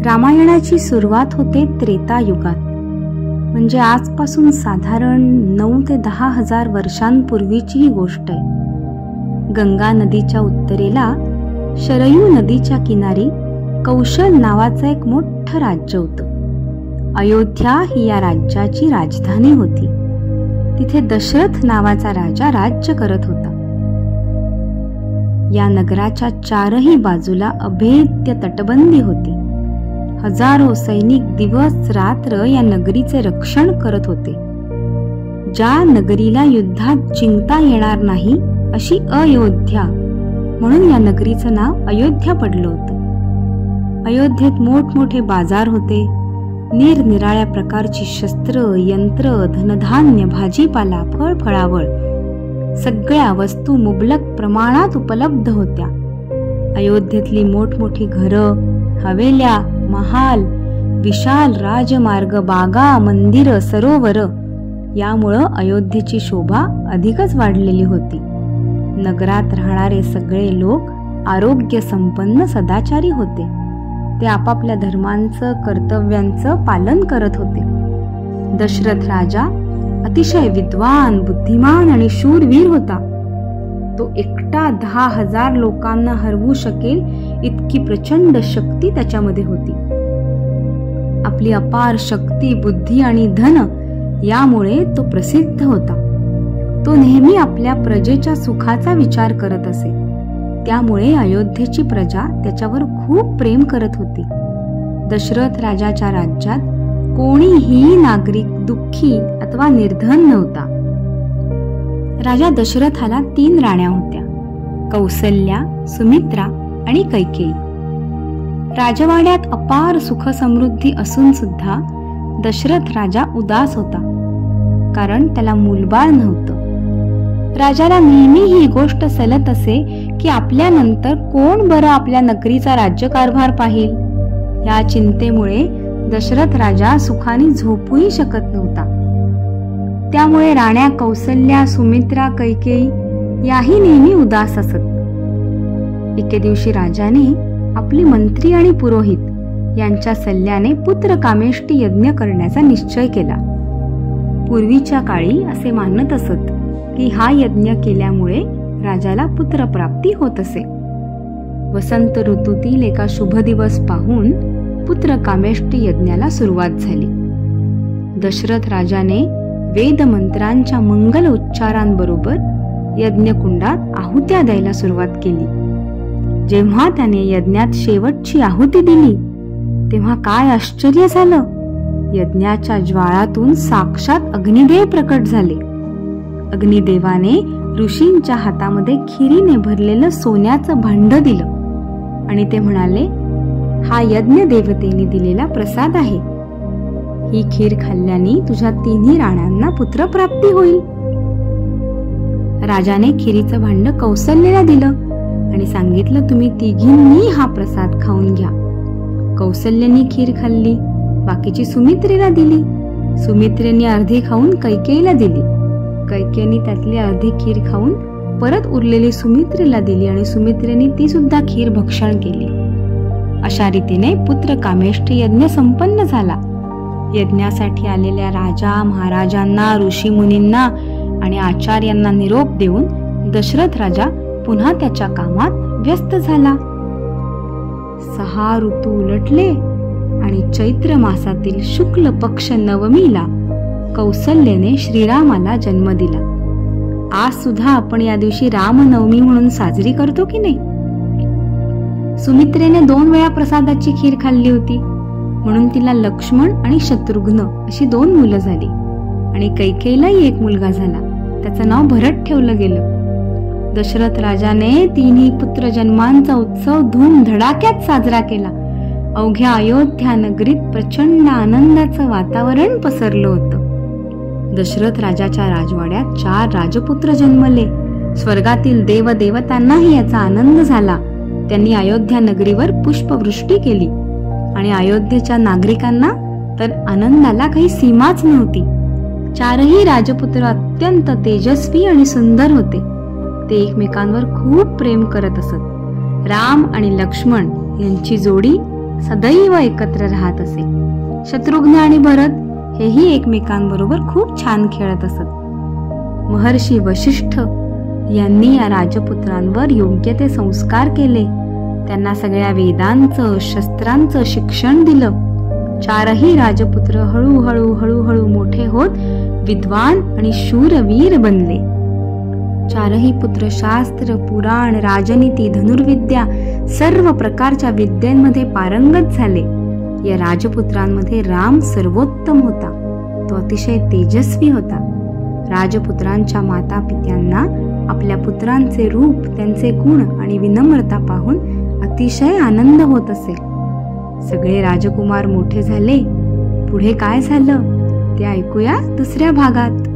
रामायणाची सुरुवात होते त्रेतायुगात, म्हणजे आजपासून साधारण 9 ते 10 हजार वर्षांपूर्वीची ही गोष्ट आहे. गंगा नदीच्या उत्तरेला शरयू नदीच्या किनारी कौशल नावाचं एक मोठं राज्य होतं. अयोध्या ही या राज्याची राजधानी होती. तिथे दशरथ नावाचा राजा राज्य करत होता. या नगराच्या चारही बाजूला अभेद्य तटबंदी होती. हजारो सैनिक दिवस रात्र या नगरीचे रक्षण करत होते. ज्या नगरीला युद्धात जिंकता येणार नाही अशी अयोध्या, म्हणून या नगरीचं नाव अयोध्या पडलं होतं. अयोध्येत मोठमोठे बाजार होते. निरनिराळ्या प्रकारची शस्त्र, यंत्र, धनधान्य, भाजीपाला, फळफळावळ सगळ्या वस्तू मुबलक प्रमाणात उपलब्ध होत्या. अयोध्येतली मोठमोठी घरं, हवेल्या, महाल, विशाल राजमार्ग, बागा, मंदिरं, सरोवर यामुळं अयोध्येची शोभा अधिकच वाढलेली होती. नगरात राहणारे सगळे लोक आरोग्य संपन्न सदाचारी होते. ते आपापल्या धर्मांचं, कर्तव्यांचं पालन करत होते. दशरथ राजा अतिशय विद्वान, बुद्धिमान आणि शूरवीर होता. तो एकटा 10,000 लोकांना हरवू शकेल इतकी प्रचंड शक्ती त्याच्यामध्ये होती. आपली अपार शक्ती, बुद्धी आणि धन यामुळे तो प्रसिद्ध होता. तो नेहमी आपल्या प्रजेच्या सुखाचा विचार करत असे. त्यामुळे अयोध्येची प्रजा त्याच्यावर खूप प्रेम करत होती. दशरथ राजाच्या राज्यात कोणीही नागरिक दुःखी अथवा निर्धन नव्हता. राजा दशरथाला 3 राण्या होत्या, कौसल्या, सुमित्रा आणि कैकेयी. राजवाड्यात अपार सुख समृद्धी असून सुद्धा दशरथ राजा उदास होता, कारण त्याला मूलबाळ नव्हतं. राजाला नेहमी ही गोष्ट सलत असे की आपल्यानंतर कोण बरं आपल्या नगरीचा राज्यकारभार पाहिल. या चिंतेमुळे दशरथ राजा सुखाने झोपूही शकत नव्हता. त्यामुळे राण्या कौसल्या, सुमित्रा, कैकेयी याही नेहमी उदास असत. एके दिवशी राजाने आपले मंत्री आणि पुरोहित यांच्या सल्ल्याने पुत्र कामेष्टी यज्ञ करण्याचा निश्चय केला. पूर्वीच्या काळी असे मानत असत की हा यज्ञ केल्यामुळे राजाला पुत्रप्राप्ती होत असे. वसंत ऋतूतील एका शुभ दिवस पाहून पुत्र कामेष्टी यज्ञाला सुरुवात झाली. दशरथ राजाने वेद मंत्रांच्या मंगल उच्चारांबरोबर यज्ञकुंडात आहुत्या द्यायला सुरुवात केली. जेव्हा त्याने यज्ञात शेवटची आहुती दिली तेव्हा काय आश्चर्य झालं. यज्ञाच्या ज्वाळातून साक्षात अग्निदेव प्रकट झाले. अग्निदेवाने ऋषींच्या हातामध्ये खिरीने भरलेलं सोन्याचं भांड दिलं आणि ते म्हणाले, हा यज्ञ देवतेने दिलेला प्रसाद आहे. ही खीर खाल्ल्याने तुझ्या 3 राण्यांना पुत्रप्राप्ती होईल. राजाने खिरीचं भांड कौसल्याला दिलं आणि सांगितलं, तुम्ही तिघींनी हा प्रसाद खाऊन घ्या. कौसल्याने खीर खाल्ली, बाकीची सुमित्रेला दिली. सुमित्रेने अर्धी खाऊन कैकेयीला दिली. कैकेयीने त्यातली अर्धी खीर खाऊन परत उरलेली सुमित्रेला दिली आणि सुमित्रेने ती सुद्धा खीर भक्षण केली. अशा रीतीने पुत्र कामेष्टी यज्ञ संपन्न झाला. यज्ञासाठी आलेल्या राजा महाराजांना, ऋषी मुनींना आणि आचार्यांना निरोप देऊन दशरथ राजा पुन्हा त्याच्या कामात व्यस्त झाला. 6 ऋतू उलटले आणि चैत्र मासातील शुक्ल पक्ष नवमीला कौसल्याने श्रीरामाला जन्म दिला. आज सुद्धा आपण या दिवशी रामनवमी म्हणून साजरी करतो की नाही. सुमित्रेने 2 वेळा प्रसादाची खीर खाल्ली होती, म्हणून तिला लक्ष्मण आणि शत्रुघ्न अशी 2 मुलं झाली आणि कैकेयीलाही एक मुलगा झाला. त्याचं नाव भरत ठेवलं गेलं. दशरथ राजाने 3 पुत्र जन्मांचा उत्सव धूमधडाक्यात साजरा केला. अवघ्या अयोध्या नगरीत प्रचंड आनंदाचं वातावरण पसरलं होतं. दशरथ राजाच्या राजवाड्यात 4 राजपुत्र जन्मले. स्वर्गातील देवदेवतांनाही याचा आनंद झाला. त्यांनी अयोध्या नगरीवर पुष्पवृष्टी केली आणि अयोध्येच्या नागरिकांना तर आनंदाला काही सीमाच नव्हती. 4ही राजपुत्र अत्यंत तेजस्वी आणि सुंदर होते. ते एकमेकांवर खूप प्रेम करत असत. राम आणि लक्ष्मण यांची जोडी सदैव एकत्र राहत असे. शत्रुघ्न आणि भरत हेही एकमेकांबरोबर खूप छान खेळत असत. महर्षी वशिष्ठ यांनी या राजपुत्रांवर योग्य ते संस्कार केले. त्यांना सगळ्या वेदांचं शस्त्रांचं शिक्षण दिलं. चारही राजपुत्र हळूहळू मोठे होत विद्वान आणि शूरवीर बनले. चारही पुत्र शास्त्र, पुराण, राजनीती, धनुर्विद्या सर्व प्रकारच्या विद्यांमध्ये पारंगत झाले. या राजपुत्रांमध्ये राम सर्वोत्तम होता. तो अतिशय तेजस्वी होता. राजपुत्रांच्या माता पित्यांना आपल्या पुत्रांचे रूप, त्यांचे गुण आणि विनम्रता पाहून अतिशय आनंद होत असे. सगळे राजकुमार मोठे झाले. पुढे काय झालं ते ऐकूया दुसऱ्या भागात.